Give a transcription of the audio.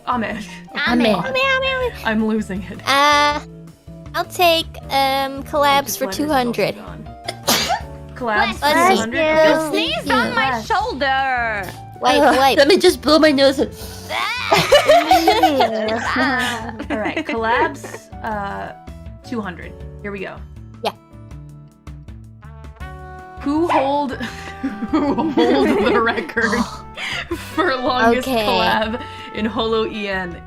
Ame. I'm losing it. I'll take collabs for 200. Collabs for Let's see. 200. You sneezed on my shoulder. Wait. Let me just blow my nose. Alright, collabs 200. Here we go. Yeah. Who hold the record for longest Okay. collab in Holo EN?